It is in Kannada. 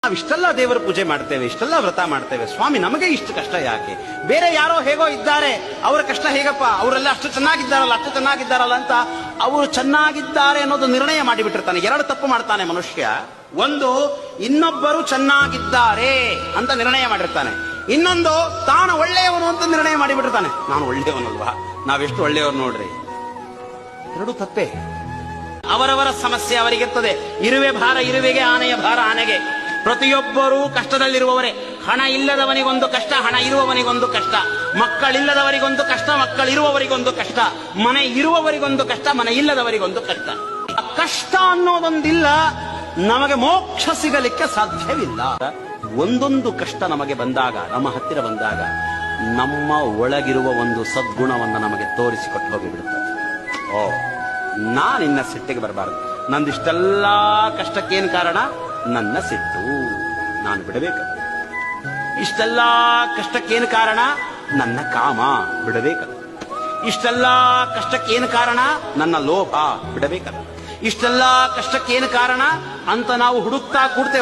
ನಾವಿಷ್ಟೆಲ್ಲ ದೇವರ ಪೂಜೆ ಮಾಡ್ತೇವೆ, ಇಷ್ಟೆಲ್ಲ ವ್ರತ ಮಾಡ್ತೇವೆ, ಸ್ವಾಮಿ ನಮಗೆ ಇಷ್ಟು ಕಷ್ಟ ಯಾಕೆ? ಬೇರೆ ಯಾರೋ ಹೇಗೋ ಇದ್ದಾರೆ, ಅವರ ಕಷ್ಟ ಹೇಗಪ್ಪ, ಅವರೆಲ್ಲ ಅಷ್ಟು ಚೆನ್ನಾಗಿದ್ದಾರಲ್ಲ ಅಂತ ಅವರು ಚೆನ್ನಾಗಿದ್ದಾರೆ ಅನ್ನೋದು ನಿರ್ಣಯ ಮಾಡಿಬಿಟ್ಟಿರ್ತಾನೆ. ಎರಡು ತಪ್ಪು ಮಾಡ್ತಾನೆ ಮನುಷ್ಯ. ಒಂದು, ಇನ್ನೊಬ್ಬರು ಚೆನ್ನಾಗಿದ್ದಾರೆ ಅಂತ ನಿರ್ಣಯ ಮಾಡಿರ್ತಾನೆ. ಇನ್ನೊಂದು, ತಾನು ಒಳ್ಳೆಯವನು ಅಂತ ನಿರ್ಣಯ ಮಾಡಿಬಿಟ್ಟಿರ್ತಾನೆ. ನಾನು ಒಳ್ಳೆಯವನಲ್ವಾ, ನಾವೆಷ್ಟು ಒಳ್ಳೆಯವರು ನೋಡ್ರಿ. ಎರಡು ತಪ್ಪೇ. ಅವರವರ ಸಮಸ್ಯೆ ಅವರಿಗಿರ್ತದೆ. ಇರುವೆ ಭಾರ ಇರುವೆಗೆ, ಆನೆಯ ಭಾರ ಆನೆಗೆ. ಪ್ರತಿಯೊಬ್ಬರೂ ಕಷ್ಟದಲ್ಲಿರುವವರೇ. ಹಣ ಇಲ್ಲದವನಿಗೊಂದು ಕಷ್ಟ, ಹಣ ಇರುವವನಿಗೊಂದು ಕಷ್ಟ. ಮಕ್ಕಳಿಲ್ಲದವರಿಗೊಂದು ಕಷ್ಟ, ಮಕ್ಕಳಿರುವವರಿಗೊಂದು ಕಷ್ಟ. ಮನೆ ಇರುವವರಿಗೊಂದು ಕಷ್ಟ, ಮನೆ ಇಲ್ಲದವರಿಗೊಂದು ಕಷ್ಟ. ಕಷ್ಟ ಅನ್ನೋದೊಂದಿಲ್ಲ, ನಮಗೆ ಮೋಕ್ಷ ಸಿಗಲಿಕ್ಕೆ ಸಾಧ್ಯವಿಲ್ಲ. ಒಂದೊಂದು ಕಷ್ಟ ನಮಗೆ ಬಂದಾಗ, ನಮ್ಮ ಹತ್ತಿರ ಬಂದಾಗ, ನಮ್ಮ ಒಳಗಿರುವ ಒಂದು ಸದ್ಗುಣವನ್ನು ನಮಗೆ ತೋರಿಸಿಕೊಟ್ಟು ಹೋಗಿಬಿಡುತ್ತದೆ. ಓ, ನಾನಿನ್ನ ಸಿಟ್ಟಿಗೆ ಬರಬಾರದು. ನಂದಿಷ್ಟೆಲ್ಲ ಕಷ್ಟಕ್ಕೇನು ಕಾರಣ? ನನ್ನ ಸಿಟ್ಟು. ನಾನು ಬಿಡಬೇಕದು. ಇಷ್ಟೆಲ್ಲ ಕಷ್ಟಕ್ಕೇನು ಕಾರಣ? ನನ್ನ ಕಾಮ. ಬಿಡಬೇಕದು. ಇಷ್ಟೆಲ್ಲ ಕಷ್ಟಕ್ಕೇನು ಕಾರಣ? ನನ್ನ ಲೋಭ. ಬಿಡಬೇಕದು. ಇಷ್ಟೆಲ್ಲ ಕಷ್ಟಕ್ಕೇನು ಕಾರಣ ಅಂತ ನಾವು ಹುಡುಕ್ತಾ ಕೂಡ್ತೇವೆ.